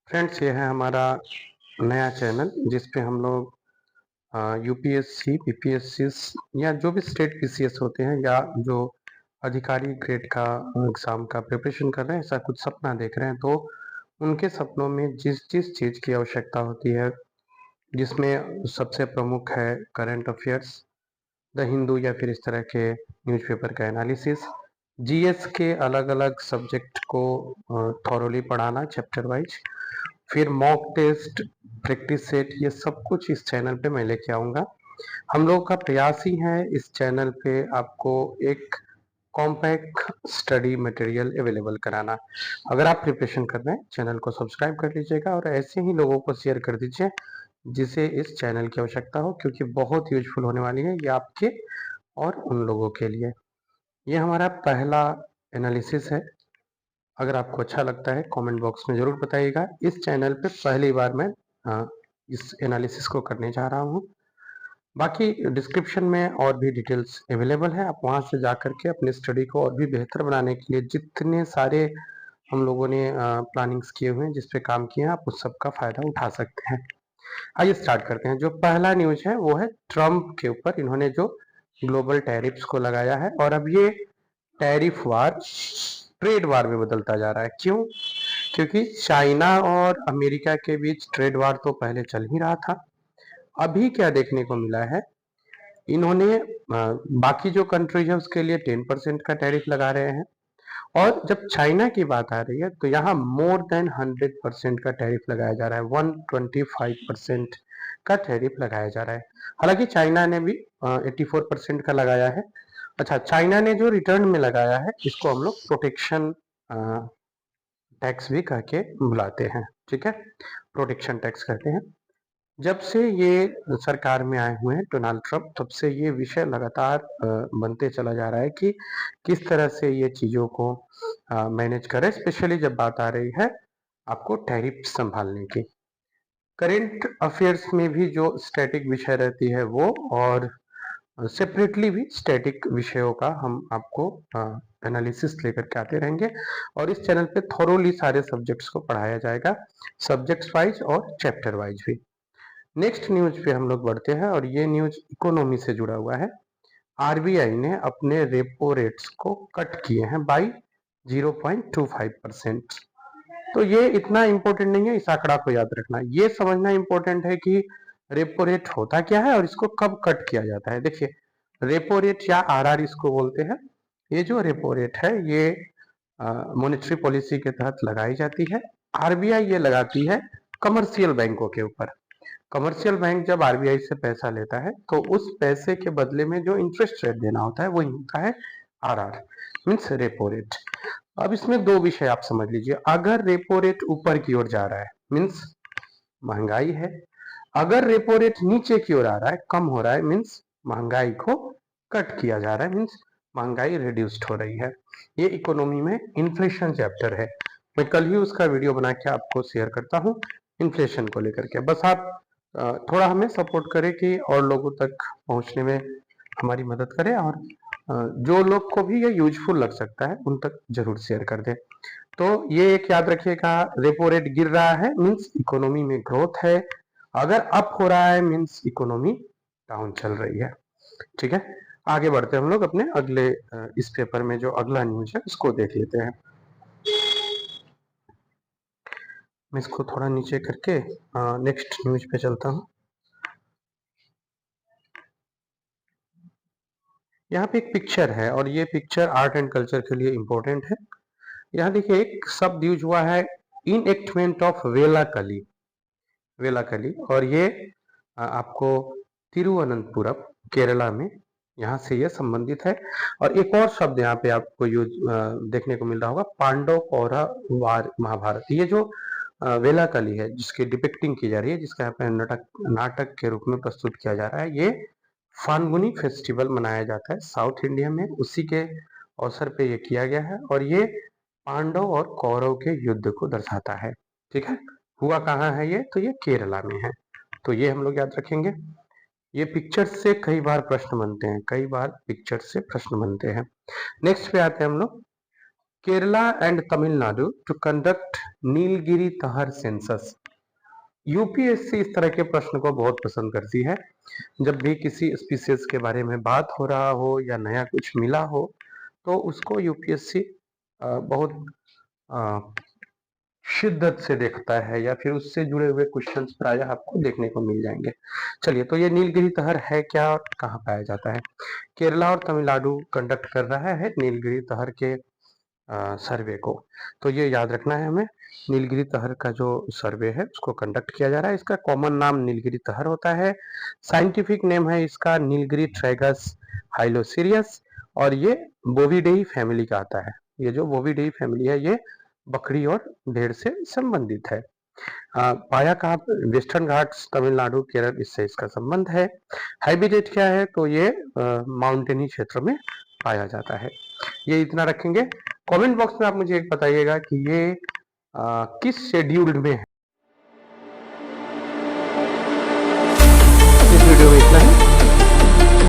Friends, ये है हमारा नया चैनल जिस पे हम लोग यूपीएससी, पीपीएससी या जो भी स्टेट पीसीएस होते हैं या जो अधिकारी ग्रेड का एग्ज़ाम का प्रिपरेशन कर रहे हैं, ऐसा कुछ सपना देख रहे हैं, तो उनके सपनों में जिस जिस चीज़ की आवश्यकता होती है, जिसमें सबसे प्रमुख है करंट अफेयर्स, द हिंदू या फिर इस तरह के न्यूज़पेपर का एनालिसिस, जीएस के अलग-अलग सब्जेक्ट को थॉरोली पढ़ाना चैप्टर वाइज, फिर मॉक टेस्ट, प्रैक्टिस सेट, ये सब कुछ इस चैनल पे मैं लेके आऊँगा। हम लोग का प्रयास ही है इस चैनल पे आपको एक कॉम्पैक्ट स्टडी मटेरियल अवेलेबल कराना। अगर आप प्रिपरेशन कर रहे हैं, चैनल को सब्सक्राइब कर लीजिएगा और ऐसे ही लोगों को शेयर कर दीजिए जिसे इस चैनल की आवश्यकता हो, क्योंकि बहुत यूजफुल होने वाली है ये आपके और उन लोगों के लिए। ये हमारा पहला एनालिसिस है। अगर आपको अच्छा लगता है कमेंट बॉक्स में ज़रूर बताइएगा। इस चैनल पे पहली बार मैं इस एनालिसिस को करने जा रहा हूँ। बाकी डिस्क्रिप्शन में और भी डिटेल्स अवेलेबल है, आप वहाँ से जा कर के अपने स्टडी को और भी बेहतर बनाने के लिए जितने सारे हम लोगों ने प्लानिंग्स किए हुए हैं, जिस पे काम किए हैं, आप उस सब का फ़ायदा उठा सकते हैं। आइए स्टार्ट करते हैं। जो पहला न्यूज़ है वो है ट्रम्प के ऊपर। इन्होंने जो ग्लोबल टैरिफ्स को लगाया है और अब ये टैरिफ वार ट्रेड वार में बदलता जा रहा है। क्यों? क्योंकि चाइना और अमेरिका के बीच ट्रेड वार तो पहले चल ही रहा था। अभी क्या देखने को मिला है, इन्होंने बाकी जो कंट्रीज है उसके लिए 10% का टैरिफ लगा रहे हैं और जब चाइना की बात आ रही है तो यहाँ मोर देन 100% का टैरिफ लगाया जा रहा है। 125% का टैरिफ लगाया जा रहा है। हालांकि चाइना ने भी 84% का लगाया है। अच्छा, चाइना ने जो रिटर्न में लगाया है इसको हम लोग प्रोटेक्शन टैक्स भी कह के बुलाते हैं। ठीक है, प्रोटेक्शन टैक्स कहते हैं। जब से ये सरकार में आए हुए हैं डोनाल्ड ट्रंप, तब से ये विषय लगातार बनते चला जा रहा है कि किस तरह से ये चीज़ों को मैनेज करें, स्पेशली जब बात आ रही है आपको टैरिफ संभालने की। करेंट अफेयर्स में भी जो स्टैटिक विषय रहती है वो, और सेपरेटली भी स्टैटिक विषयों का हम आपको एनालिसिस लेकर के आते रहेंगे और इस चैनल पे थोरोली सारे सब्जेक्ट्स को पढ़ाया जाएगा, सब्जेक्ट्स वाइज और चैप्टर वाइज भी। नेक्स्ट न्यूज पे हम लोग बढ़ते हैं और ये न्यूज इकोनॉमी से जुड़ा हुआ है। आरबीआई ने अपने रेपो रेट्स को कट किए हैं बाई 0.25%। तो ये इतना इंपॉर्टेंट नहीं है, इस आंकड़ा को याद रखना। ये समझना इंपॉर्टेंट है कि रेपो रेट होता क्या है और इसको कब कट किया जाता है। देखिए, रेपो रेट या आरआर इसको बोलते हैं। ये जो रेपो रेट है ये मॉनेटरी पॉलिसी के तहत लगाई जाती है। आरबीआई ये लगाती है कमर्शियल बैंकों के ऊपर। कमर्शियल बैंक जब आरबीआई से पैसा लेता है तो उस पैसे के बदले में जो इंटरेस्ट रेट देना होता है वही होता है आरआर, मीन्स रेपो रेट। अब इसमें दो विषय आप समझ लीजिए। अगर रेपो रेट ऊपर की ओर जा रहा है मीन्स महंगाई है, अगर रेपो रेट नीचे की ओर आ रहा है, कम हो रहा है, मीन्स महंगाई को कट किया जा रहा है, मीन्स महंगाई रिड्यूस्ड हो रही है। ये इकोनॉमी में इन्फ्लेशन चैप्टर है। मैं कल ही उसका वीडियो बना के आपको शेयर करता हूँ इन्फ्लेशन को लेकर के। बस आप थोड़ा हमें सपोर्ट करें कि और लोगों तक पहुंचने में हमारी मदद करें और जो लोग को भी ये यूजफुल लग सकता है उन तक जरूर शेयर कर दें। तो ये एक याद रखिएगा, रेपो रेट गिर रहा है मीन्स इकोनॉमी में ग्रोथ है, अगर अप हो रहा है मीन्स इकोनॉमी डाउन चल रही है। ठीक है, आगे बढ़ते हम लोग अपने अगले इस पेपर में जो अगला न्यूज है उसको देख लेते हैं। मैं इसको थोड़ा नीचे करके नेक्स्ट न्यूज पे चलता हूँ। यहाँ पे एक पिक्चर है और ये पिक्चर आर्ट एंड कल्चर के लिए इम्पोर्टेंट है। यहाँ देखिए एक शब्द यूज हुआ है, इनएक्टमेंट ऑफ वेलाकली। वेलाकली, और ये आपको तिरुवनंतपुरम केरला में यहाँ से ये संबंधित है। और एक और शब्द यहाँ पे आपको यूज देखने को मिल रहा होगा, पांडव कौरव वार महाभारत। ये जो वेलाकली है जिसकी डिपिक्टिंग की जा रही है, जिसका यहाँ पे नाटक के रूप में प्रस्तुत किया जा रहा है, ये फाल्गुनी फेस्टिवल मनाया जाता है साउथ इंडिया में, उसी के अवसर पे ये किया गया है और ये पांडव और कौरव के युद्ध को दर्शाता है। ठीक है, हुआ कहाँ है ये, तो ये केरला में है। तो ये हम लोग याद रखेंगे। ये पिक्चर से कई बार प्रश्न बनते हैं, कई बार पिक्चर से प्रश्न बनते हैं। नेक्स्ट पे आते हैं हम लोग। Kerala and Tamil Nadu to conduct Nilgiri tahr census. UPSC इस तरह के प्रश्न को बहुत पसंद करती है। जब भी किसी स्पीसीज के बारे में बात हो रहा हो या नया कुछ मिला हो तो उसको यूपीएससी बहुत शिद्दत से देखता है या फिर उससे जुड़े हुए क्वेश्चंस प्रायः आपको देखने को मिल जाएंगे। चलिए, तो ये नीलगिरी तहर है क्या और कहाँ पाया जाता है? केरला और तमिलनाडु कंडक्ट कर रहा है नीलगिरी तहर के सर्वे को। तो ये याद रखना है हमें, नीलगिरी तहर का जो सर्वे है उसको कंडक्ट किया जा रहा है। इसका कॉमन नाम नीलगिरी तहर होता है। साइंटिफिक नेम है इसका नीलगिरी ट्रैगस हाइलोसिरियस और ये बोविडेई फैमिली का आता है। ये जो बोविडेई फैमिली है ये बकरी और भेड़ से संबंधित है। पाया कहाँ पर? वेस्टर्न घाट्स, तमिलनाडु, केरल, इससे इसका संबंध है। हैबिटेट क्या है? तो ये माउंटेनी क्षेत्र में पाया जाता है। ये इतना रखेंगे। कमेंट बॉक्स में आप मुझे एक बताइएगा कि ये किस शेड्यूल्ड में है।